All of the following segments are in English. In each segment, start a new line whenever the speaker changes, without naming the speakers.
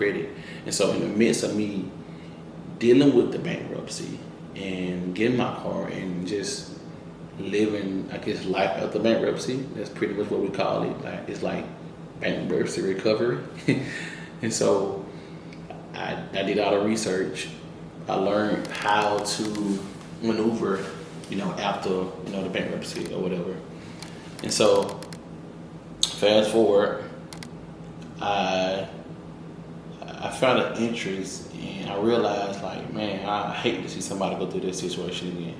credit. And so in the midst of me dealing with the bankruptcy and getting my car and just living, I guess, life after bankruptcy, that's pretty much what we call it. Like it's like bankruptcy recovery. And so I did all the research. I learned how to maneuver, after, the bankruptcy or whatever. And so fast forward, I found an interest and I realized like, man, I hate to see somebody go through this situation again.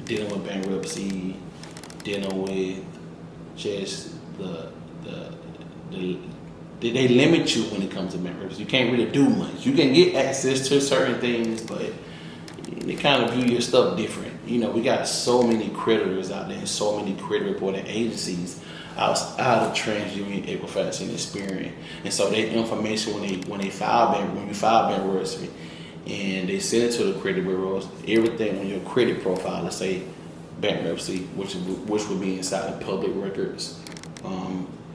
Dealing with bankruptcy, dealing with just they limit you when it comes to bankruptcy. You can't really do much. You can get access to certain things, but they kind of view your stuff different. We got so many creditors out there and so many credit reporting agencies outside of TransUnion, Equifax, and Experian. And so that information when you file bankruptcy and they send it to the credit bureaus, everything on your credit profile, let's say bankruptcy, which would be inside the public records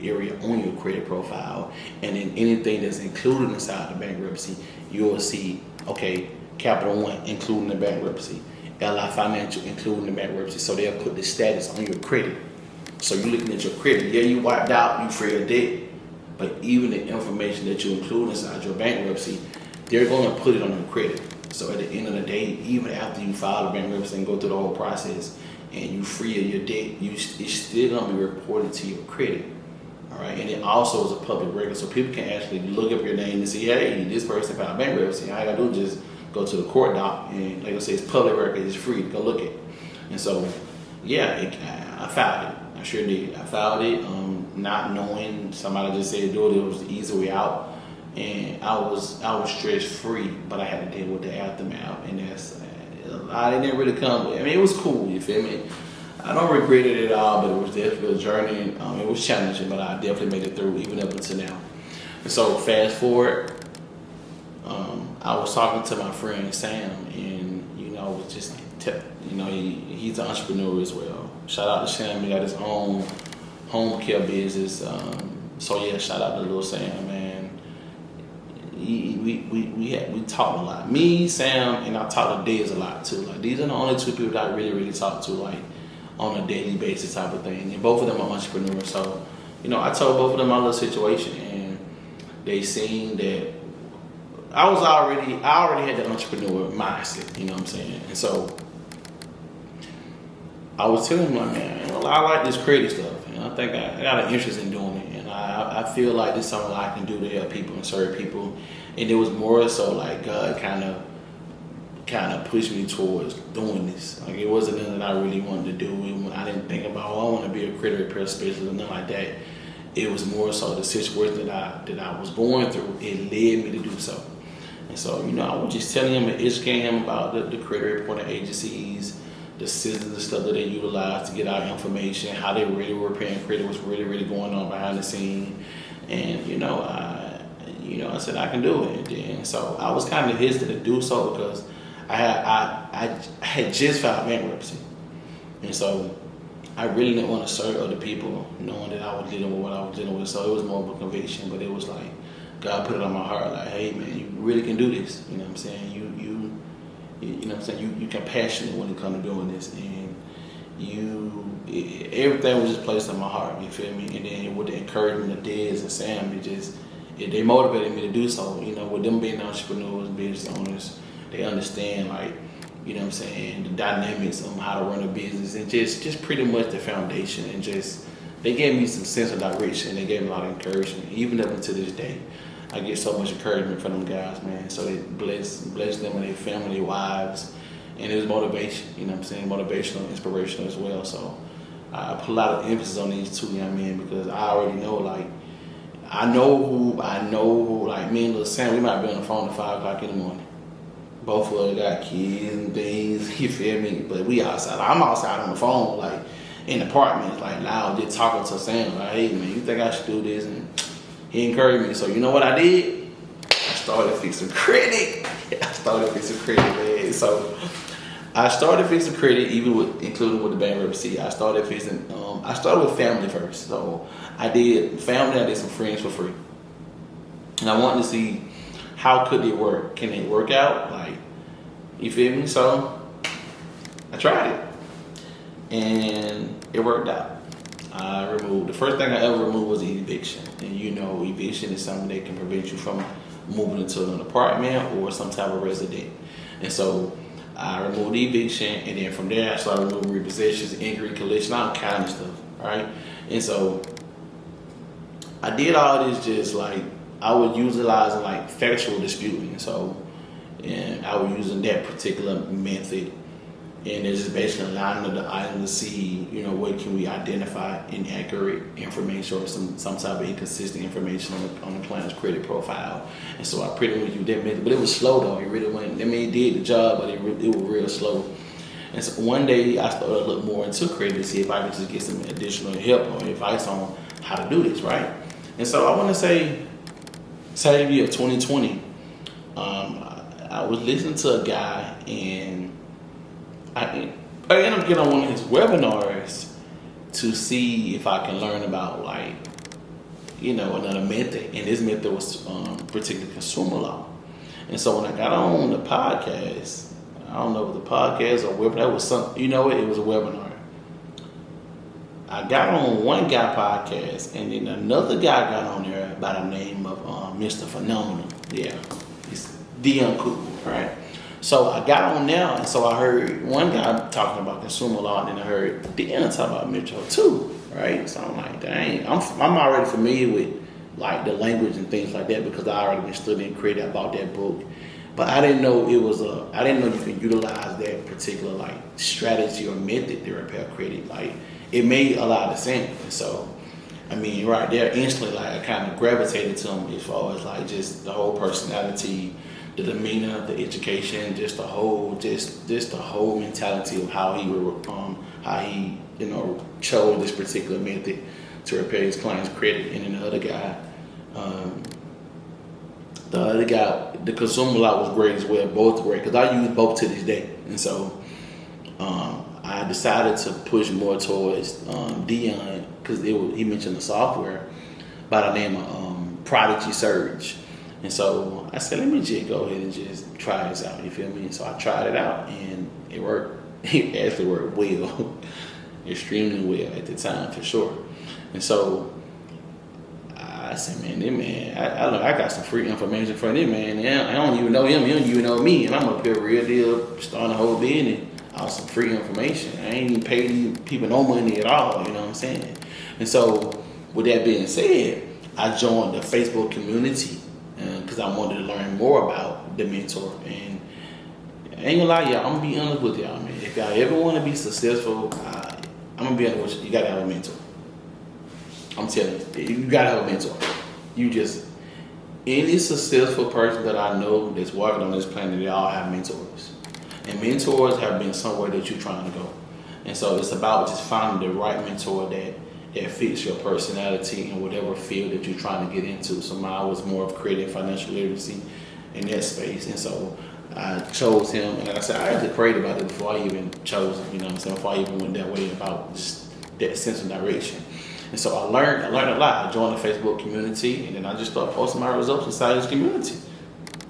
area on your credit profile, and then anything that's included inside the bankruptcy, you'll see, okay, Capital One including the bankruptcy, LI Financial including the bankruptcy. So they'll put the status on your credit. So you're looking at your credit. Yeah, you wiped out, you free of debt, but even the information that you include inside your bankruptcy, they're going to put it on your credit. So at the end of the day, even after you file the bankruptcy and go through the whole process and you free of your debt, it's still going to be reported to your credit. All right, and it also is a public record, so people can actually look up your name and see, hey, this person filed bankruptcy. All I gotta do is just go to the court doc, and like I say, it's public record, it's free to go look at. And so, yeah, I filed it. I sure did. I filed it, not knowing. Somebody just said do it. It was the easy way out, and I was stress free, but I had to deal with the aftermath, and that's I didn't really come. I mean, it was cool. You feel me? I don't regret it at all, but it was definitely a journey. It was challenging, but I definitely made it through, even up until now. And so, fast forward, I was talking to my friend Sam, and was just, he's an entrepreneur as well. Shout out to Sam, he got his own home care business. So yeah, shout out to little Sam, man. We talk a lot. Me, Sam, and I talk to Dez a lot too. Like these are the only two people that I really talk to, like on a daily basis type of thing. And both of them are entrepreneurs. So, I told both of them my little situation, and they seen that I already had the entrepreneur mindset, you know what I'm saying? And so I was telling them, like, man, I like this creative stuff, and I think I got an interest in doing it, and I feel like this is something I can do to help people and serve people. And it was more so like God kind of pushed me towards doing this. Like it wasn't nothing that I really wanted to do. When I didn't think about, I want to be a credit repair specialist or nothing like that. It was more so the situation that I was going through. It led me to do so. And so, I was just telling him and educating him about the credit reporting agencies, the systems and stuff that they utilize to get our information, how they really were repairing credit, what's really going on behind the scene. And, I said I can do it. And so I was kind of hesitant to do so because I had just filed bankruptcy. And so I really didn't want to serve other people knowing that I was dealing with what I was dealing with. So it was more of a conviction, but it was like, God put it on my heart, like, hey man, you really can do this. You know what I'm saying? You know what I'm saying? You compassionate when it comes to doing this, and everything was just placed on my heart. You feel me? And then with the encouragement of Dez and Sam, they motivated me to do so. With them being entrepreneurs, business owners, they understand, like, you know what I'm saying, the dynamics of how to run a business, and just pretty much the foundation, and just they gave me some sense of direction. They gave me a lot of encouragement, even up until this day. I get so much encouragement from them guys, man. So they bless them and their family, their wives, and it was motivation. You know what I'm saying? Motivational, inspirational as well. So I put a lot of emphasis on these two young men because I already know, like, I know who, like me and little Sam, we might be on the phone at 5 o'clock in the morning. Both of us got kids and things, you feel me? But we outside. I'm outside on the phone, like in the apartment, like loud, just talking to Sam, like, hey man, you think I should do this? And he encouraged me. So you know what I did? I started fixing credit. Man. So I started fixing credit, including with the bankruptcy. I started with family first. So I did family, I did some friends for free. And I wanted to see how could it work. Can it work out? Like, you feel me? So I tried it, and it worked out. I removed, the first thing I ever removed was the eviction. And you know, eviction is something that can prevent you from moving into an apartment or some type of resident. And so I removed the eviction, and then from there I started removing repossessions, injury, collision, all kind of stuff, right? And so I did all this just like, I was utilizing like factual disputing. So, and I was using that particular method, and it's just basically allowing the item to see, you know, what can we identify inaccurate information or some type of inconsistent information on the client's credit profile. And so I pretty much used that method, but it was slow though. It really went, I mean, it did the job, but it was real slow. And so one day I started to look more into credit to see if I could just get some additional help or advice on how to do this, right? And so I want to say, year of 2020, I was listening to a guy, and I ended up getting on one of his webinars to see if I can learn about, like, you know, another method. And this method was particularly consumer law. And so when I got on the podcast, I don't know if it was a podcast or webinar, it was something, you know, it was a webinar. I got on one guy podcast, and then another guy got on there by the name of Mr. Phenomenal. Yeah, he's Dion Cool, right? So I got on there, and so I heard one guy talking about consumer law, and then I heard Dion talking about Metro too, right? So I'm like, dang, I'm already familiar with like the language and things like that because I already been studying credit about that book. But I didn't know I didn't know you can utilize that particular like strategy or method to repair credit. Like, it made a lot of sense. And so, I mean, right there, instantly, like, I kind of gravitated to him as far as like just the whole personality, the demeanor, the education, just the whole mentality of how he you know, chose this particular method to repair his client's credit. And then the other guy, the consumer law was great as well. Both great because I use both to this day. And so I decided to push more towards Dion because he mentioned the software by the name of Prodigy Surge. And so I said, let me just go ahead and just try this out. You feel me? So I tried it out, and it worked. It actually worked well, extremely well at the time, for sure. And so I said, I got some free information from this man. I don't even know him. He don't even know me. And I'm up here real deal, starting a whole business out some free information. I ain't even paid these people no money at all. You know what I'm saying? And so with that being said, I joined the Facebook community because I wanted to learn more about the mentor. And I ain't gonna lie, y'all, I'm gonna be honest with y'all, man. If y'all ever want to be successful, I'm gonna be honest with you, you gotta have a mentor. I'm telling you, you gotta have a mentor. Any successful person that I know that's walking on this planet, they all have mentors. And mentors have been somewhere that you're trying to go. And so it's about just finding the right mentor that fits your personality in whatever field that you're trying to get into. So mine was more of credit and financial literacy in that space. And so I chose him, and like I said, I actually prayed about it before I even chose him, you know what I'm saying, before I even went that way about just that sense of direction. And so I learned a lot. I joined the Facebook community, and then I just started posting my results inside this community.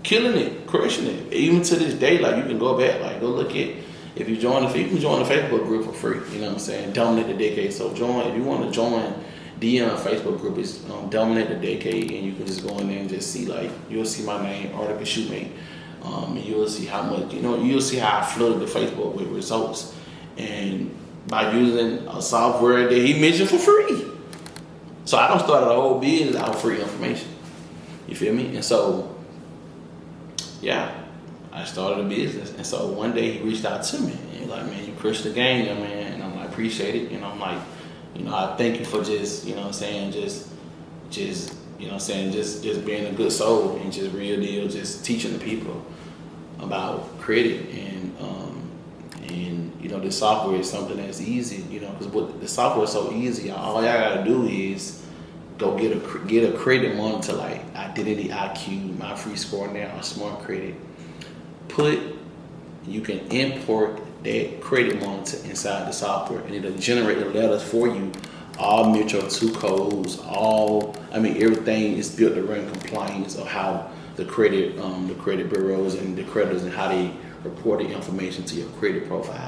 Killing it, crushing it. Even to this day, like, you can go back, like, go look at, you can join the Facebook group for free, you know what I'm saying? Dominate the Decade. So if you want to join Dion Facebook group, it's Dominate the Decade, and you can just go in there and just see, like, you'll see my name, Article Shoemate, and you'll see how much, you'll see how I flooded the Facebook with results, and by using a software that he mentioned for free. So I don't start a whole business out of free information. You feel me? And so, yeah, I started a business. And so one day he reached out to me, and he was like, man, you crushed the game, young man. And I'm like, appreciate it. And I'm like, I thank you for just, just being a good soul and just real deal, just teaching the people about credit. And the software is something that's easy, because the software is so easy. All y'all gotta do is go get a credit monitor like Identity IQ, My Free Score Now, or Smart Credit. You can import that credit monitor inside the software, and it'll generate the letters for you all mutual two codes, everything is built around compliance of how the credit bureaus and the creditors and how they report the information to your credit profile.